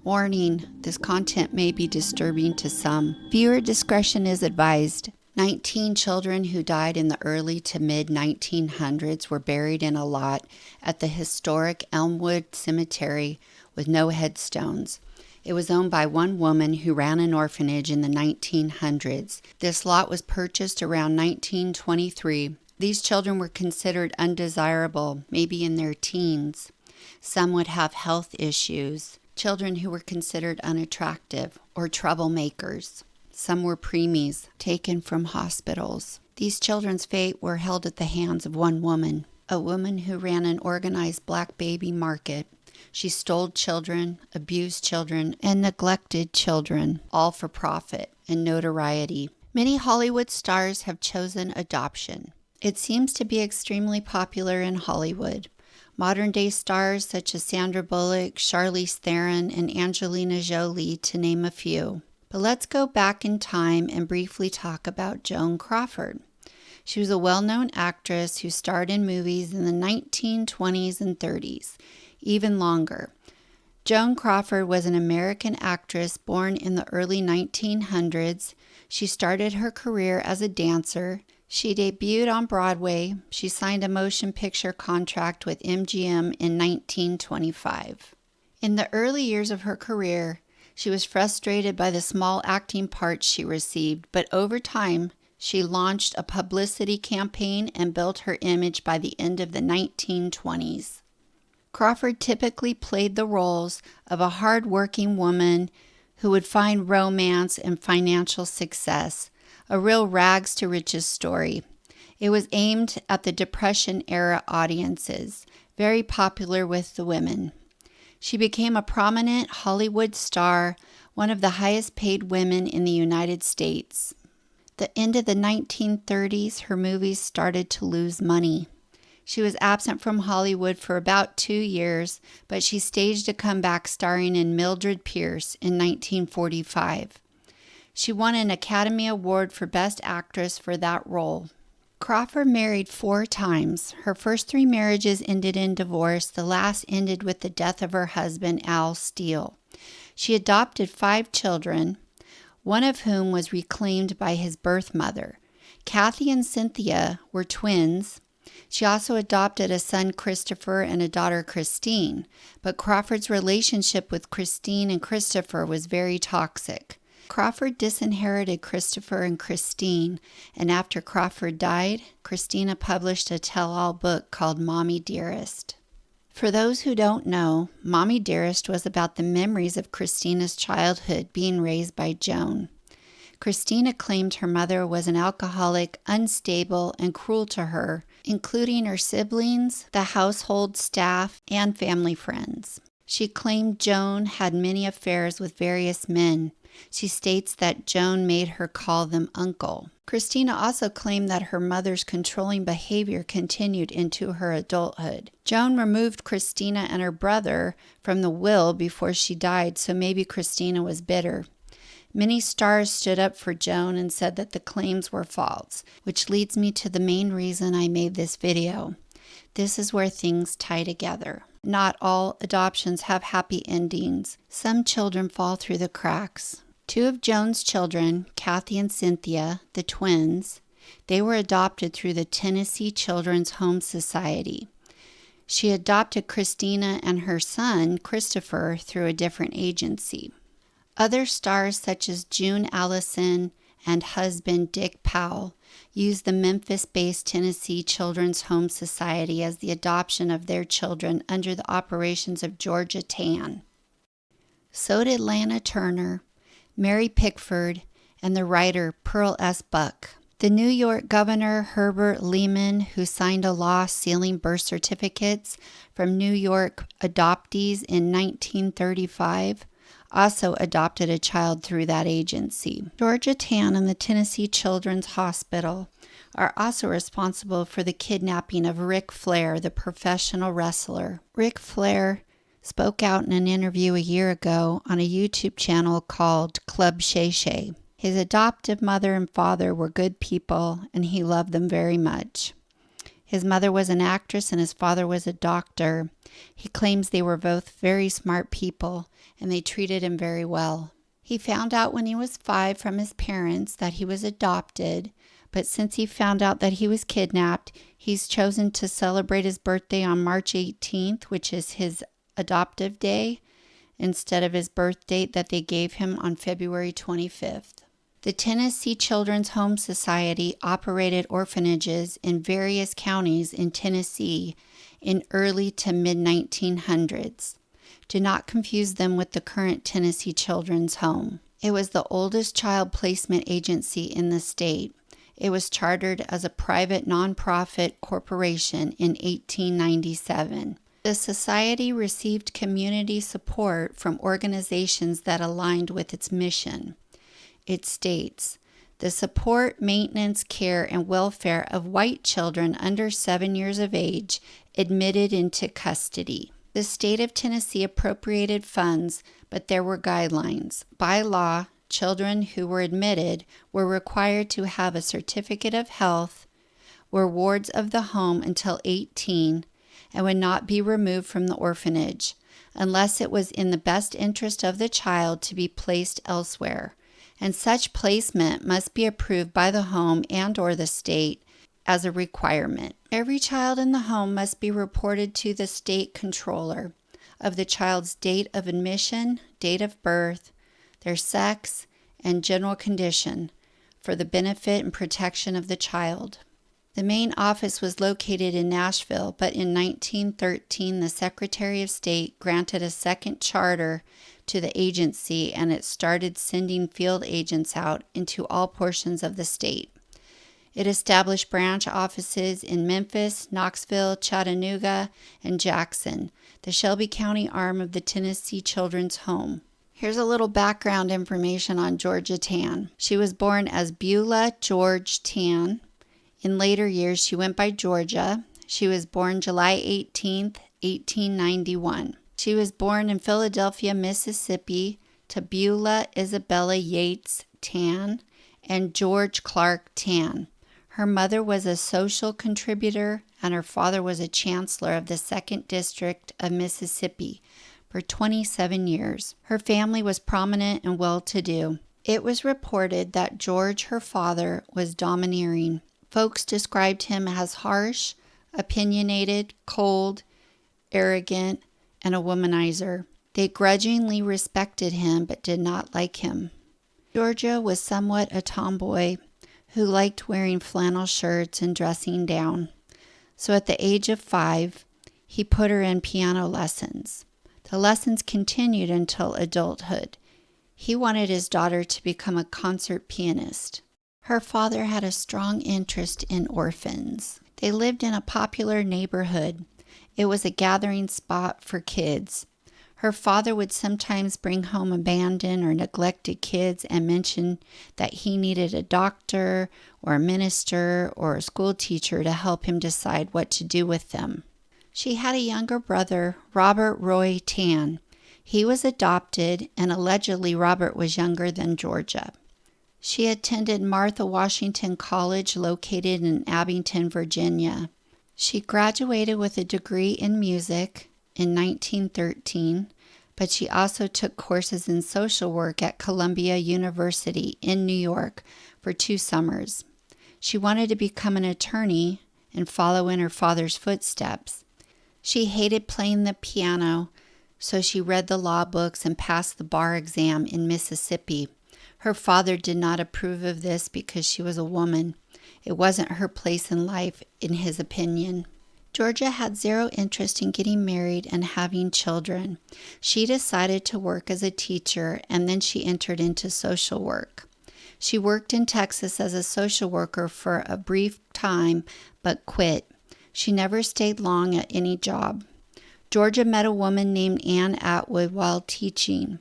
Warning, this content may be disturbing to some. Viewer discretion is advised. 19 children who died in the early to mid-1900s were buried in a lot at the historic Elmwood Cemetery with no headstones. It was owned by one woman who ran an orphanage in the 1900s. This lot was purchased around 1923. These children were considered undesirable, maybe in their teens. Some would have health issues. Children who were considered unattractive or troublemakers. Some were preemies taken from hospitals. These children's fate were held at the hands of one woman, a woman who ran an organized black baby market. She stole children, abused children, and neglected children, all for profit and notoriety. Many Hollywood stars have chosen adoption. It seems to be extremely popular in Hollywood. Modern-day stars such as Sandra Bullock, Charlize Theron, and Angelina Jolie, to name a few. But let's go back in time and briefly talk about Joan Crawford. She was a well-known actress who starred in movies in the 1920s and 30s, even longer. Joan Crawford was an American actress born in the early 1900s. She started her career as a dancer. She debuted on Broadway. She signed a motion picture contract with MGM in 1925. In the early years of her career, she was frustrated by the small acting parts she received, but over time, she launched a publicity campaign and built her image by the end of the 1920s. Crawford typically played the roles of a hard-working woman who would find romance and financial success, a real rags to riches story. It was aimed at the Depression-era audiences, very popular with the women. She became a prominent Hollywood star, one of the highest paid women in the United States. The end of the 1930s, her movies started to lose money. She was absent from Hollywood for about 2 years, but she staged a comeback starring in Mildred Pierce in 1945. She won an Academy Award for Best Actress for that role. Crawford married 4 times. Her first 3 marriages ended in divorce. The last ended with the death of her husband, Al Steele. She adopted 5 children, one of whom was reclaimed by his birth mother. Kathy and Cynthia were twins. She also adopted a son, Christopher, and a daughter, Christine. But Crawford's relationship with Christine and Christopher was very toxic. Crawford disinherited Christopher and Christine, and after Crawford died, Christina published a tell-all book called Mommy Dearest. For those who don't know, Mommy Dearest was about the memories of Christina's childhood being raised by Joan. Christina claimed her mother was an alcoholic, unstable, and cruel to her, including her siblings, the household staff, and family friends. She claimed Joan had many affairs with various men. She states that Joan made her call them uncle. Christina also claimed that her mother's controlling behavior continued into her adulthood. Joan removed Christina and her brother from the will before she died, so maybe Christina was bitter. Many stars stood up for Joan and said that the claims were false, which leads me to the main reason I made this video. This is where things tie together. Not all adoptions have happy endings. Some children fall through the cracks. 2 of Joan's children, Kathy and Cynthia, the twins, they were adopted through the Tennessee Children's Home Society. She adopted Christina and her son, Christopher, through a different agency. Other stars such as June Allison and husband Dick Powell used the Memphis-based Tennessee Children's Home Society as the adoption of their children under the operations of Georgia Tann. So did Lana Turner, Mary Pickford, and the writer Pearl S. Buck. The New York Governor Herbert Lehman, who signed a law sealing birth certificates from New York adoptees in 1935, also adopted a child through that agency. Georgia Tann and the Tennessee Children's Hospital are also responsible for the kidnapping of Ric Flair, the professional wrestler. Ric Flair spoke out in an interview a year ago on a YouTube channel called Club Shay Shay. His adoptive mother and father were good people, and he loved them very much. His mother was an actress and his father was a doctor. He claims they were both very smart people and they treated him very well. He found out when he was 5 from his parents that he was adopted, but since he found out that he was kidnapped, he's chosen to celebrate his birthday on March 18th, which is his adoptive day, instead of his birth date that they gave him on February 25th. The Tennessee Children's Home Society operated orphanages in various counties in Tennessee in early to mid-1900s. Do not confuse them with the current Tennessee Children's Home. It was the oldest child placement agency in the state. It was chartered as a private nonprofit corporation in 1897. The society received community support from organizations that aligned with its mission. It states, the support, maintenance, care, and welfare of white children under 7 years of age admitted into custody. The state of Tennessee appropriated funds, but there were guidelines. By law, children who were admitted were required to have a certificate of health, were wards of the home until 18, and would not be removed from the orphanage unless it was in the best interest of the child to be placed elsewhere. And such placement must be approved by the home and or the state as a requirement. Every child in the home must be reported to the state controller of the child's date of admission, date of birth, their sex, and general condition for the benefit and protection of the child. The main office was located in Nashville, but in 1913 the Secretary of State granted a second charter to the agency and it started sending field agents out into all portions of the state. It established branch offices in Memphis, Knoxville, Chattanooga, and Jackson, the Shelby County arm of the Tennessee Children's Home. Here's a little background information on Georgia Tann. She was born as Beulah George Tann. In later years, she went by Georgia. She was born July 18th, 1891. She was born in Philadelphia, Mississippi, to Beulah Isabella Yates Tann and George Clark Tann. Her mother was a social contributor and her father was a chancellor of the 2nd District of Mississippi for 27 years. Her family was prominent and well-to-do. It was reported that George, her father, was domineering. Folks described him as harsh, opinionated, cold, arrogant, and a womanizer. They grudgingly respected him but did not like him. Georgia was somewhat a tomboy who liked wearing flannel shirts and dressing down. So at the age of 5, he put her in piano lessons. The lessons continued until adulthood. He wanted his daughter to become a concert pianist. Her father had a strong interest in orphans. They lived in a popular neighborhood. It was a gathering spot for kids. Her father would sometimes bring home abandoned or neglected kids and mention that he needed a doctor or a minister or a school teacher to help him decide what to do with them. She had a younger brother, Robert Roy Tann. He was adopted, and allegedly Robert was younger than Georgia. She attended Martha Washington College located in Abington, Virginia. She graduated with a degree in music in 1913, but she also took courses in social work at Columbia University in New York for 2 summers. She wanted to become an attorney and follow in her father's footsteps. She hated playing the piano, so she read the law books and passed the bar exam in Mississippi. Her father did not approve of this because she was a woman. It wasn't her place in life, in his opinion. Georgia had zero interest in getting married and having children. She decided to work as a teacher, and then she entered into social work. She worked in Texas as a social worker for a brief time, but quit. She never stayed long at any job. Georgia met a woman named Ann Atwood while teaching.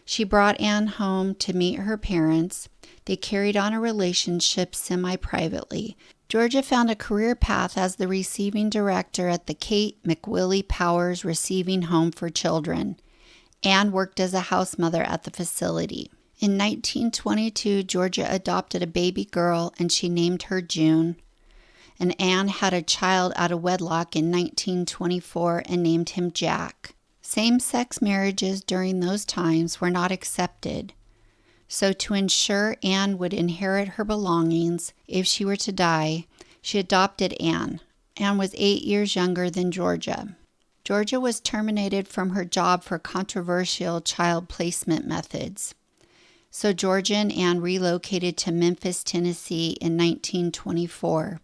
She brought Ann home to meet her parents. They carried on a relationship semi-privately. Georgia found a career path as the receiving director at the Kate McWillie Powers Receiving Home for Children. Ann worked as a house mother at the facility. In 1922, Georgia adopted a baby girl and she named her June. and Ann had a child out of wedlock in 1924 and named him Jack. Same-sex marriages during those times were not accepted, so to ensure Ann would inherit her belongings if she were to die, she adopted Ann. Ann was 8 years younger than Georgia. Georgia was terminated from her job for controversial child placement methods. So Georgia and Ann relocated to Memphis, Tennessee in 1924.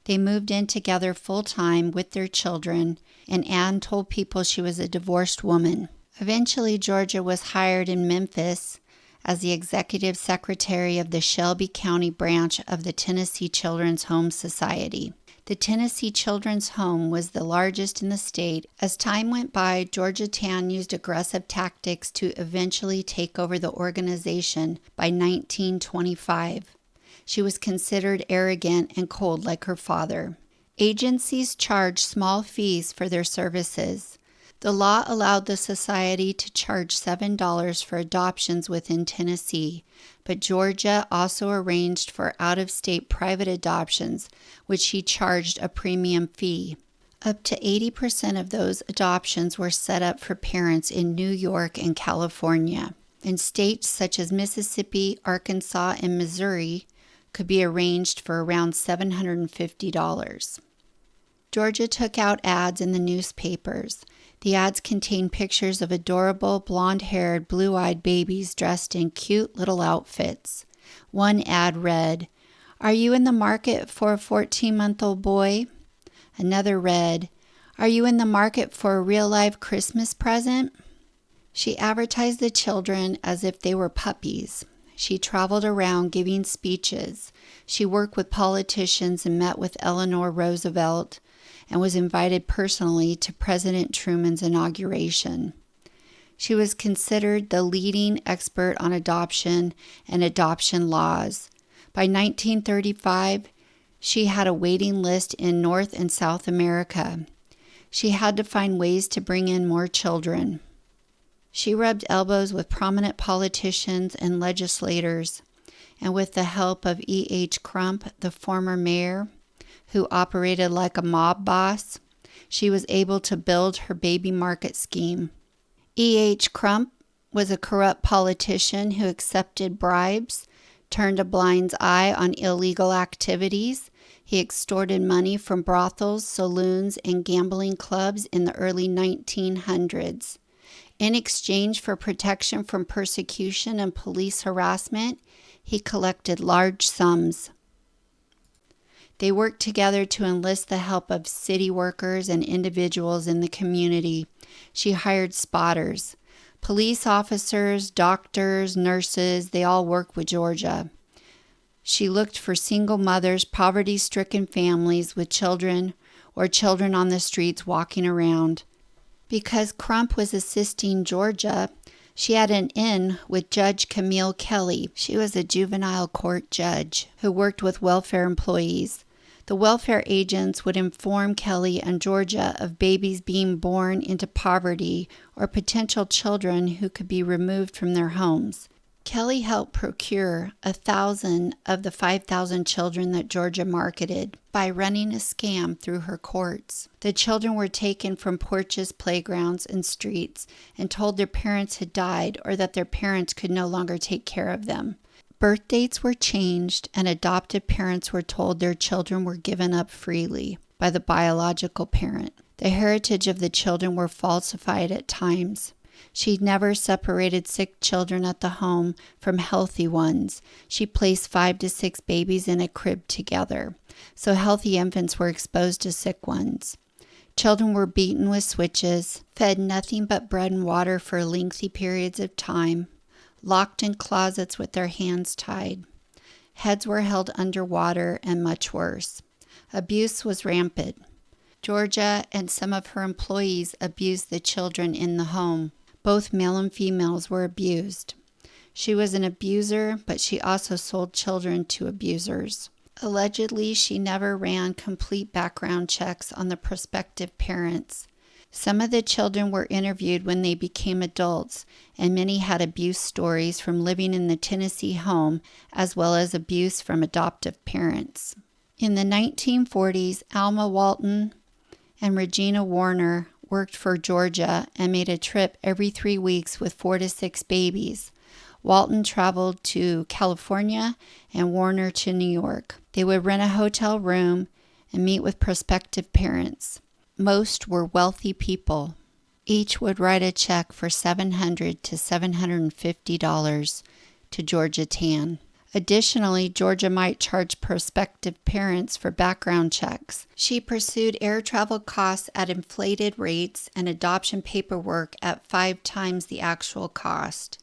They moved in together full-time with their children, and Ann told people she was a divorced woman. Eventually, Georgia was hired in Memphis as the executive secretary of the Shelby County branch of the Tennessee Children's Home Society. The Tennessee Children's Home was the largest in the state. As time went by, Georgia Tann used aggressive tactics to eventually take over the organization by 1925. She was considered arrogant and cold like her father. Agencies charged small fees for their services. The law allowed the society to charge $7 for adoptions within Tennessee, but Georgia also arranged for out-of-state private adoptions, which she charged a premium fee. Up to 80% of those adoptions were set up for parents in New York and California. In states such as Mississippi, Arkansas, and Missouri, could be arranged for around $750. Georgia took out ads in the newspapers. The ads contained pictures of adorable, blonde-haired, blue-eyed babies dressed in cute little outfits. One ad read, "Are you in the market for a 14-month-old boy?" Another read, "Are you in the market for a real-life Christmas present?" She advertised the children as if they were puppies. She traveled around giving speeches. She worked with politicians and met with Eleanor Roosevelt, and was invited personally to President Truman's inauguration. She was considered the leading expert on adoption and adoption laws. By 1935, she had a waiting list in North and South America. She had to find ways to bring in more children. She rubbed elbows with prominent politicians and legislators, and with the help of E.H. Crump, the former mayor, who operated like a mob boss, she was able to build her baby market scheme. E.H. Crump was a corrupt politician who accepted bribes, turned a blind eye on illegal activities. He extorted money from brothels, saloons, and gambling clubs in the early 1900s. In exchange for protection from persecution and police harassment, he collected large sums. They worked together to enlist the help of city workers and individuals in the community. She hired spotters. Police officers, doctors, nurses, they all worked with Georgia. She looked for single mothers, poverty-stricken families with children, or children on the streets walking around. Because Crump was assisting Georgia, she had an in with Judge Camille Kelly. She was a juvenile court judge who worked with welfare employees. The welfare agents would inform Kelly and Georgia of babies being born into poverty or potential children who could be removed from their homes. Kelly helped procure 1,000 of the 5,000 children that Georgia marketed by running a scam through her courts. The children were taken from porches, playgrounds, and streets and told their parents had died or that their parents could no longer take care of them. Birth dates were changed, and adoptive parents were told their children were given up freely by the biological parent. The heritage of the children were falsified at times. She never separated sick children at the home from healthy ones. She placed 5 to 6 babies in a crib together, so healthy infants were exposed to sick ones. Children were beaten with switches, fed nothing but bread and water for lengthy periods of time, locked in closets with their hands tied. Heads were held underwater, and much worse. Abuse was rampant. Georgia and some of her employees abused the children in the home. Both male and females were abused. She was an abuser, but she also sold children to abusers. Allegedly, she never ran complete background checks on the prospective parents. Some of the children were interviewed when they became adults, and many had abuse stories from living in the Tennessee home, as well as abuse from adoptive parents. In the 1940s, Alma Walton and Regina Warner worked for Georgia and made a trip every 3 weeks with 4 to 6 babies. Walton traveled to California and Warner to New York. They would rent a hotel room and meet with prospective parents. Most were wealthy people. Each would write a check for $700 to $750 to Georgia Tann. Additionally, Georgia might charge prospective parents for background checks. She pursued air travel costs at inflated rates and adoption paperwork at 5 times the actual cost.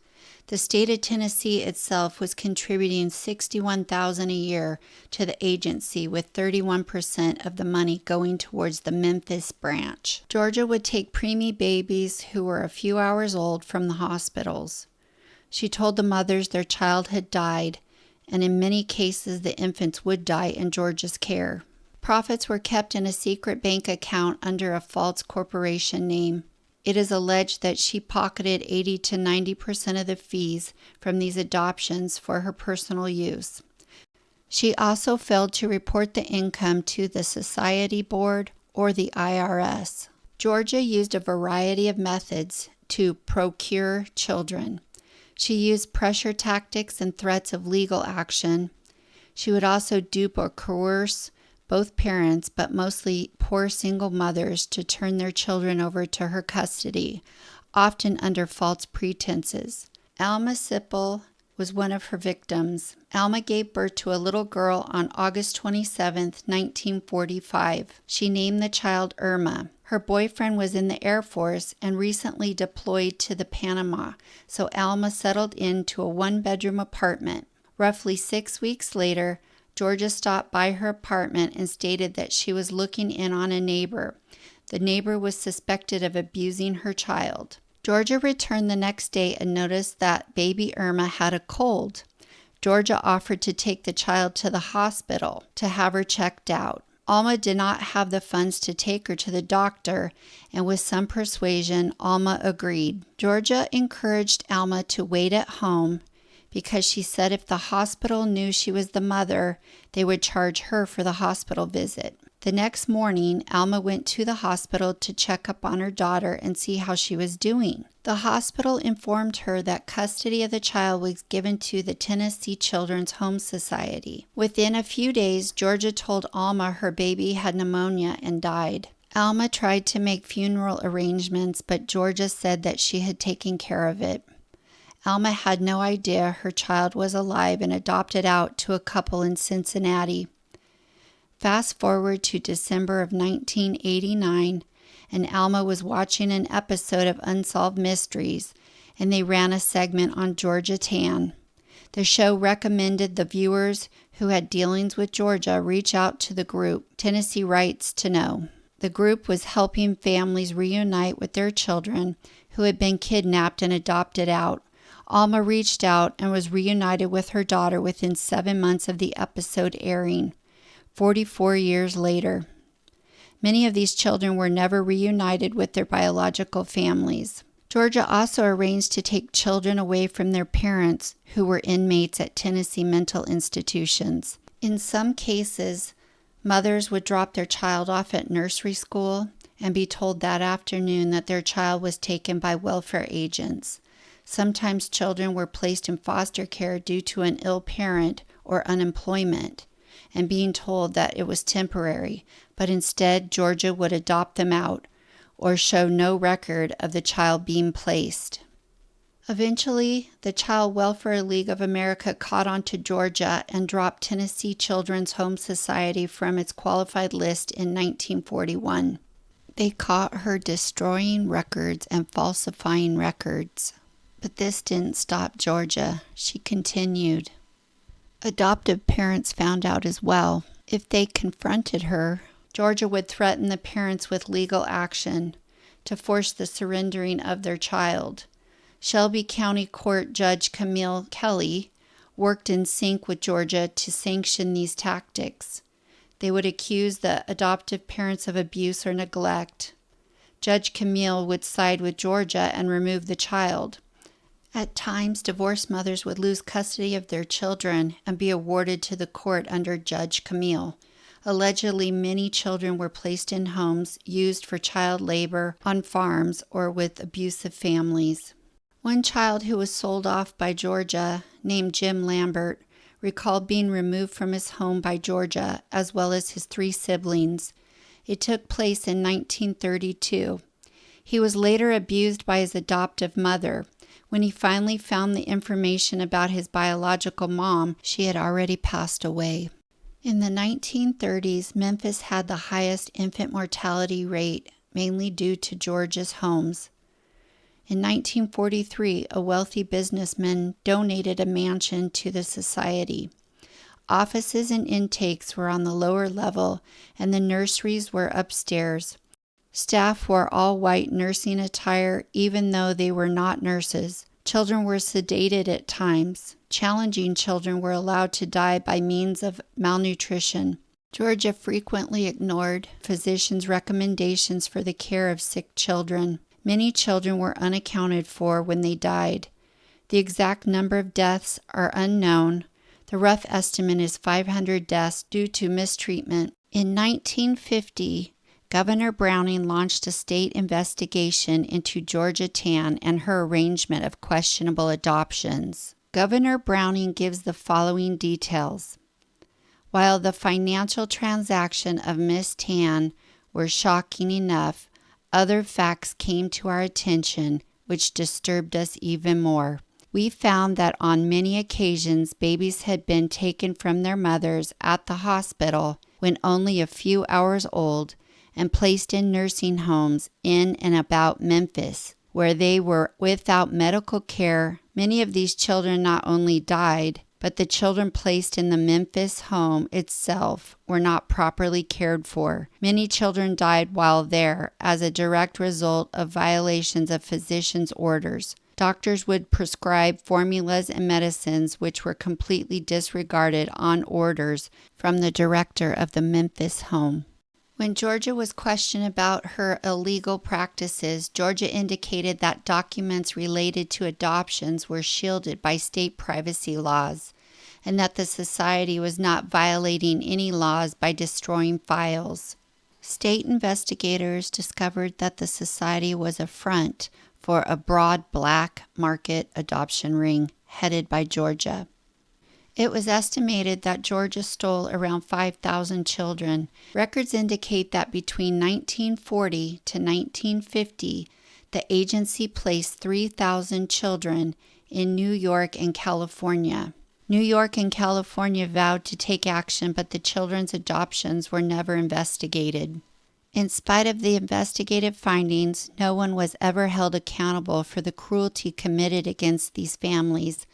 The state of Tennessee itself was contributing $61,000 a year to the agency, with 31% of the money going towards the Memphis branch. Georgia would take preemie babies who were a few hours old from the hospitals. She told the mothers their child had died, and in many cases the infants would die in Georgia's care. Profits were kept in a secret bank account under a false corporation name. It is alleged that she pocketed 80 to 90% of the fees from these adoptions for her personal use. She also failed to report the income to the Society Board or the IRS. Georgia used a variety of methods to procure children. She used pressure tactics and threats of legal action. She would also dupe or coerce both parents, but mostly poor single mothers, to turn their children over to her custody, often under false pretenses. Alma Sipple was one of her victims. Alma gave birth to a little girl on August 27, 1945. She named the child Irma. Her boyfriend was in the Air Force and recently deployed to the Panama, so Alma settled into a 1-bedroom apartment. Roughly 6 weeks later, Georgia stopped by her apartment and stated that she was looking in on a neighbor. The neighbor was suspected of abusing her child. Georgia returned the next day and noticed that baby Irma had a cold. Georgia offered to take the child to the hospital to have her checked out. Alma did not have the funds to take her to the doctor, and with some persuasion, Alma agreed. Georgia encouraged Alma to wait at home because she said if the hospital knew she was the mother, they would charge her for the hospital visit. The next morning, Alma went to the hospital to check up on her daughter and see how she was doing. The hospital informed her that custody of the child was given to the Tennessee Children's Home Society. Within a few days, Georgia told Alma her baby had pneumonia and died. Alma tried to make funeral arrangements, but Georgia said that she had taken care of it. Alma had no idea her child was alive and adopted out to a couple in Cincinnati. Fast forward to December of 1989, and Alma was watching an episode of Unsolved Mysteries, and they ran a segment on Georgia Tann. The show recommended the viewers who had dealings with Georgia reach out to the group Tennessee Rights to Know. The group was helping families reunite with their children who had been kidnapped and adopted out. Alma reached out and was reunited with her daughter within 7 months of the episode airing, 44 years later. Many of these children were never reunited with their biological families. Georgia also arranged to take children away from their parents who were inmates at Tennessee mental institutions. In some cases, mothers would drop their child off at nursery school and be told that afternoon that their child was taken by welfare agents. Sometimes children were placed in foster care due to an ill parent or unemployment, and being told that it was temporary, but instead Georgia would adopt them out or show no record of the child being placed. Eventually, the Child Welfare League of America caught on to Georgia and dropped Tennessee Children's Home Society from its qualified list in 1941. They caught her destroying records and falsifying records. But this didn't stop Georgia. She continued. Adoptive parents found out as well. If they confronted her, Georgia would threaten the parents with legal action to force the surrendering of their child. Shelby County Court Judge Camille Kelly worked in sync with Georgia to sanction these tactics. They would accuse the adoptive parents of abuse or neglect. Judge Camille would side with Georgia and remove the child. At times, divorced mothers would lose custody of their children and be awarded to the court under Judge Camille. Allegedly, many children were placed in homes used for child labor on farms or with abusive families. One child who was sold off by Georgia, named Jim Lambert, recalled being removed from his home by Georgia, as well as his 3 siblings. It took place in 1932. He was later abused by his adoptive mother. When he finally found the information about his biological mom, she had already passed away. In the 1930s, Memphis had the highest infant mortality rate, mainly due to Georgia's homes. In 1943, a wealthy businessman donated a mansion to the society. Offices and intakes were on the lower level, and the nurseries were upstairs. Staff wore all white nursing attire, even though they were not nurses. Children were sedated at times. Challenging children were allowed to die by means of malnutrition. Georgia frequently ignored physicians' recommendations for the care of sick children. Many children were unaccounted for when they died. The exact number of deaths are unknown. The rough estimate is 500 deaths due to mistreatment. In 1950, Governor Browning launched a state investigation into Georgia Tann and her arrangement of questionable adoptions. Governor Browning gives the following details. While the financial transaction of Miss Tann were shocking enough, other facts came to our attention which disturbed us even more. We found that on many occasions babies had been taken from their mothers at the hospital when only a few hours old and placed in nursing homes in and about Memphis, where they were without medical care. Many of these children not only died, but the children placed in the Memphis home itself were not properly cared for. Many children died while there as a direct result of violations of physicians' orders. Doctors would prescribe formulas and medicines which were completely disregarded on orders from the director of the Memphis home. When Georgia was questioned about her illegal practices, Georgia indicated that documents related to adoptions were shielded by state privacy laws, and that the society was not violating any laws by destroying files. State investigators discovered that the society was a front for a broad black market adoption ring headed by Georgia. It was estimated that Georgia stole around 5,000 children. Records indicate that between 1940 to 1950, the agency placed 3,000 children in New York and California. New York and California vowed to take action, but the children's adoptions were never investigated. In spite of the investigative findings, no one was ever held accountable for the cruelty committed against these families,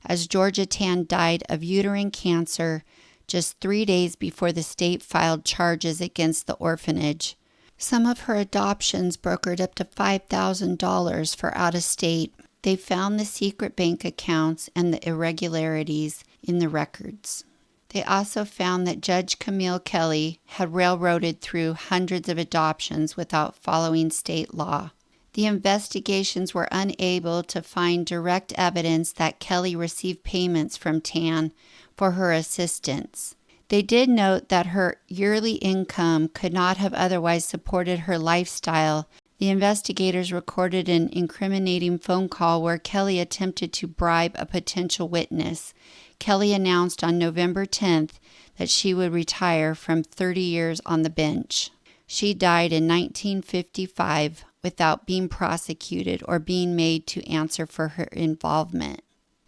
as Georgia Tann died of uterine cancer just 3 days before the state filed charges against the orphanage. Some of her adoptions brokered up to $5,000 for out-of-state. They found the secret bank accounts and the irregularities in the records. They also found that Judge Camille Kelly had railroaded through hundreds of adoptions without following state law. The investigations were unable to find direct evidence that Kelly received payments from Tann for her assistance. They did note that her yearly income could not have otherwise supported her lifestyle. The investigators recorded an incriminating phone call where Kelly attempted to bribe a potential witness. Kelly announced on November 10th that she would retire from 30 years on the bench. She died in 1955 without being prosecuted or being made to answer for her involvement.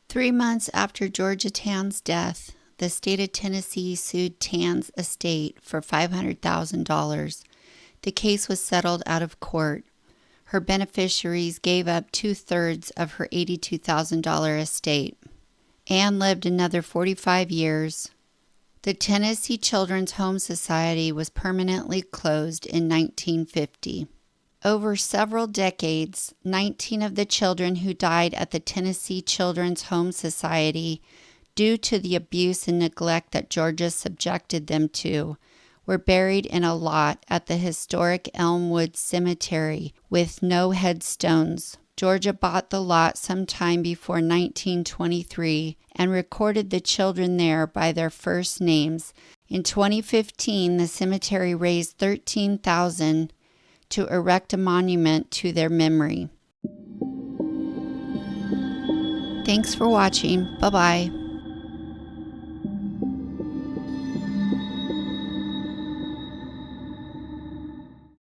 3 months after Georgia Tann's death, the state of Tennessee sued Tann's estate for $500,000. The case was settled out of court. Her beneficiaries gave up 2/3 of her $82,000 estate. Anne lived another 45 years. The Tennessee Children's Home Society was permanently closed in 1950. Over several decades, 19 of the children who died at the Tennessee Children's Home Society, due to the abuse and neglect that Georgia subjected them to, were buried in a lot at the historic Elmwood Cemetery with no headstones. Georgia bought the lot sometime before 1923 and recorded the children there by their first names. In 2015, the cemetery raised $13,000 to erect a monument to their memory. Thanks for watching. Bye-bye.